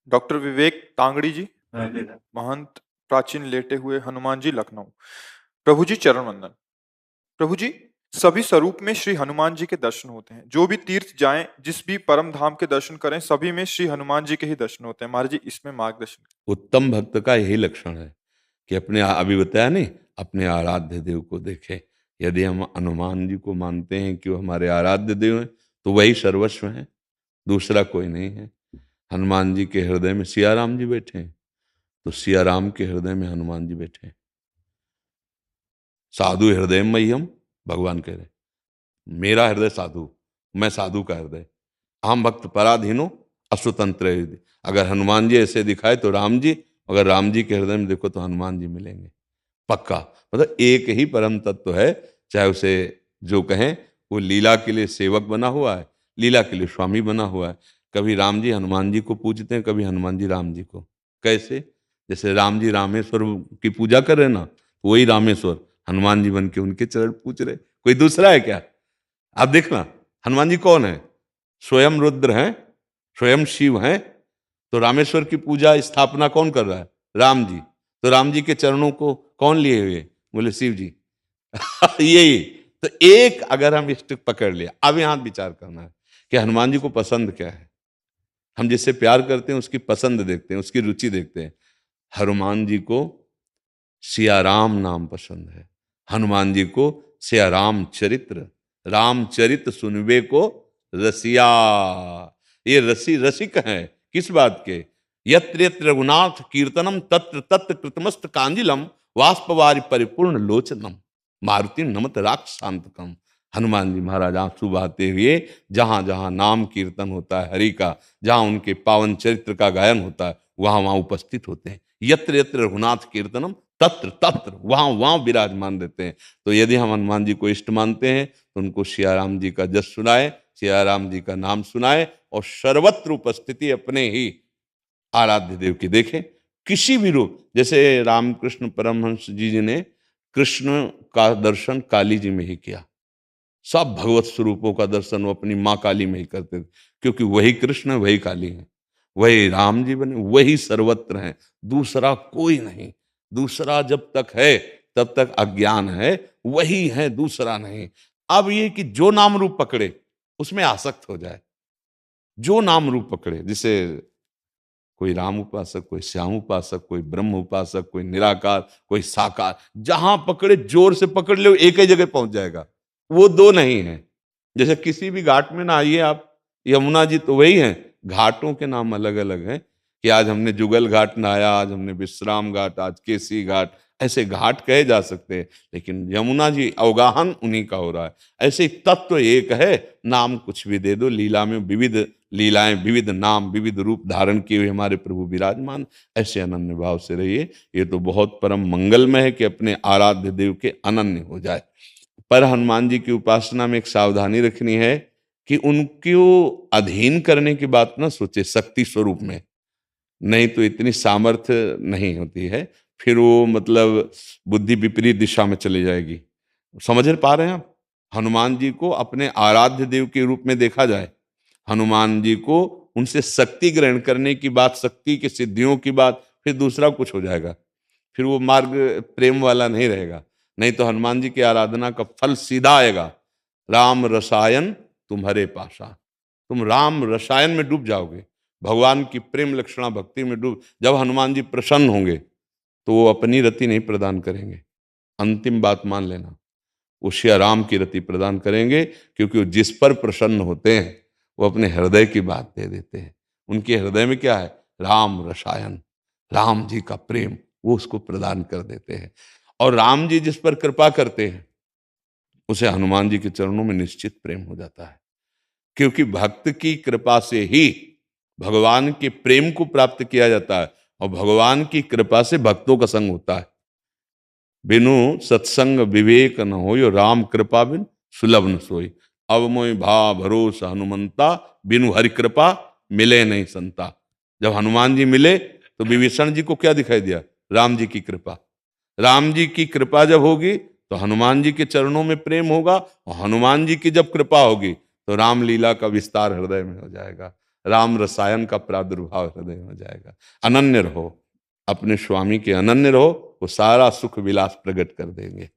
Doctor विवेक तांगड़ी जी, हाँ जी। महंत प्राचीन लेटे हुए हनुमान जी, लखनऊ। प्रभु जी चरण वंदन। प्रभु जी, सभी स्वरूप में श्री हनुमान जी के दर्शन होते हैं। जो भी तीर्थ जाएं, जिस भी परम धाम के दर्शन करें, सभी में श्री हनुमान जी के ही दर्शन होते हैं। महाराज जी, इसमें मार्गदर्शन। उत्तम भक्त का यही लक्षण है कि अपने अभी बताया नहीं, अपने आराध्य देव को देखें। यदि हम हनुमान जी को मानते हैं कि वो हमारे आराध्य देव हैं, तो वही सर्वस्व हैं, दूसरा कोई नहीं है। हनुमान जी के हृदय में सिया राम जी बैठे हैं, तो सिया राम के हृदय में हनुमान जी बैठे हैं। साधु हृदय मह्यम, भगवान कह रहे, मेरा हृदय साधु, मैं साधु का हृदय। आम भक्त पराधीनो अश्वतंत्र हृदय। अगर हनुमान जी ऐसे दिखाए तो राम जी, अगर राम जी के हृदय में देखो तो हनुमान जी मिलेंगे पक्का। मतलब एक ही परम तत्व है, चाहे उसे जो कहें। वो लीला के लिए सेवक बना हुआ है, लीला के लिए स्वामी बना हुआ है। कभी राम जी हनुमान जी को पूजते हैं, कभी हनुमान जी राम जी को। कैसे? जैसे राम जी रामेश्वर की पूजा कर रहे ना, तो वही रामेश्वर हनुमान जी बन के उनके चरण पूज रहे। कोई दूसरा है क्या? आप देखना, हनुमान जी कौन है? स्वयं रुद्र हैं, स्वयं शिव हैं। तो रामेश्वर की पूजा स्थापना कौन कर रहा है? राम जी। तो राम जी के चरणों को कौन लिए हुए? बोले शिव जी। यही तो एक, अगर हम इष्ट पकड़ लिया, अब यहां विचार करना है कि हनुमान जी को पसंद क्या है। हम जिससे प्यार करते हैं उसकी पसंद देखते हैं, उसकी रुचि देखते हैं। हनुमान जी को सिया राम नाम पसंद है। हनुमान जी को सिया राम चरित्र, रामचरित सुनबे को रसिया। ये रसिक हैं किस बात के? यत्र यत्र रघुनाथ कीर्तनम तत्र तत्र कृतमस्त कांजिलम वाष्पवारि परिपूर्ण लोचनम मारुति नमत राक्षसांतकम। हनुमान जी महाराज आंसू बहाते हुए जहां जहां नाम कीर्तन होता है हरि का, जहां उनके पावन चरित्र का गायन होता है, वहां वहां उपस्थित होते हैं। यत्र यत्र रघुनाथ कीर्तनम तत्र तत्र वहां वहां विराजमान रहते हैं। तो यदि हम हनुमान जी को इष्ट मानते हैं, तो उनको सियाराम जी का जस सुनाए, सियाराम जी का नाम सुनाए, और सर्वत्र उपस्थिति अपने ही आराध्य देव की देखें। किसी भी रूप, जैसे रामकृष्ण परमहंस जी ने कृष्ण का दर्शन काली जी में ही किया। सब भगवत स्वरूपों का दर्शन वो अपनी माँ काली में ही करते थे, क्योंकि वही कृष्ण है, वही काली है, वही राम जी बने, वही सर्वत्र हैं, दूसरा कोई नहीं। दूसरा जब तक है तब तक अज्ञान है, वही है, दूसरा नहीं। अब ये कि जो नाम रूप पकड़े उसमें आसक्त हो जाए, जो नाम रूप पकड़े, जिसे कोई राम उपासक, कोई श्याम उपासक, कोई ब्रह्म उपासक, कोई निराकार, कोई साकार, जहां पकड़े जोर से पकड़ ले, एक ही जगह पहुंच जाएगा। वो दो नहीं है। जैसे किसी भी घाट में ना आइए आप, यमुना जी तो वही हैं, घाटों के नाम अलग अलग हैं। कि आज हमने जुगल घाट नहाया, आज हमने विश्राम घाट, आज केसी घाट, ऐसे घाट कहे जा सकते हैं। लेकिन यमुना जी अवगाहन उन्हीं का हो रहा है। ऐसे ही तत्व एक है, नाम कुछ भी दे दो। लीला में विविध लीलाएं, विविध नाम, विविध रूप धारण किए हुए हमारे प्रभु विराजमान। ऐसे अनन्य भाव से रहिए। ये तो बहुत परम मंगलमय है कि अपने आराध्य देव के अनन्य हो जाए। पर हनुमान जी की उपासना में एक सावधानी रखनी है कि उनको अधीन करने की बात ना सोचे शक्ति स्वरूप में, नहीं तो इतनी सामर्थ्य नहीं होती है। फिर वो मतलब बुद्धि विपरीत दिशा में चली जाएगी। समझ पा रहे हैं आप? हनुमान जी को अपने आराध्य देव के रूप में देखा जाए, हनुमान जी को उनसे शक्ति ग्रहण करने की बात, शक्ति की सिद्धियों की बात, फिर दूसरा कुछ हो जाएगा। फिर वो मार्ग प्रेम वाला नहीं रहेगा। नहीं तो हनुमान जी की आराधना का फल सीधा आएगा, राम रसायन तुम्हारे पासा। तुम राम रसायन में डूब जाओगे, भगवान की प्रेम लक्षणा भक्ति में डूब। जब हनुमान जी प्रसन्न होंगे तो वो अपनी रति नहीं प्रदान करेंगे, अंतिम बात मान लेना, वो श्री राम की रति प्रदान करेंगे। क्योंकि वो जिस पर प्रसन्न होते हैं वो अपने हृदय की बात दे देते हैं। उनके हृदय में क्या है? राम रसायन, राम जी का प्रेम, वो उसको प्रदान कर देते हैं। और राम जी जिस पर कृपा करते हैं उसे हनुमान जी के चरणों में निश्चित प्रेम हो जाता है। क्योंकि भक्त की कृपा से ही भगवान के प्रेम को प्राप्त किया जाता है, और भगवान की कृपा से भक्तों का संग होता है। बिनु सत्संग विवेक न होय, राम कृपा बिन सुलभ न सोई। अब मोय भा भरोसा हनुमंता, बिनु हरि कृपा मिले नहीं संता। जब हनुमान जी मिले तो विभीषण जी को क्या दिखाई दिया? राम जी की कृपा। राम जी की कृपा जब होगी तो हनुमान जी के चरणों में प्रेम होगा, और हनुमान जी की जब कृपा होगी तो रामलीला का विस्तार हृदय में हो जाएगा। राम रसायन का प्रादुर्भाव हृदय में हो जाएगा। अनन्य रहो, अपने स्वामी के अनन्य रहो, वो सारा सुख विलास प्रकट कर देंगे।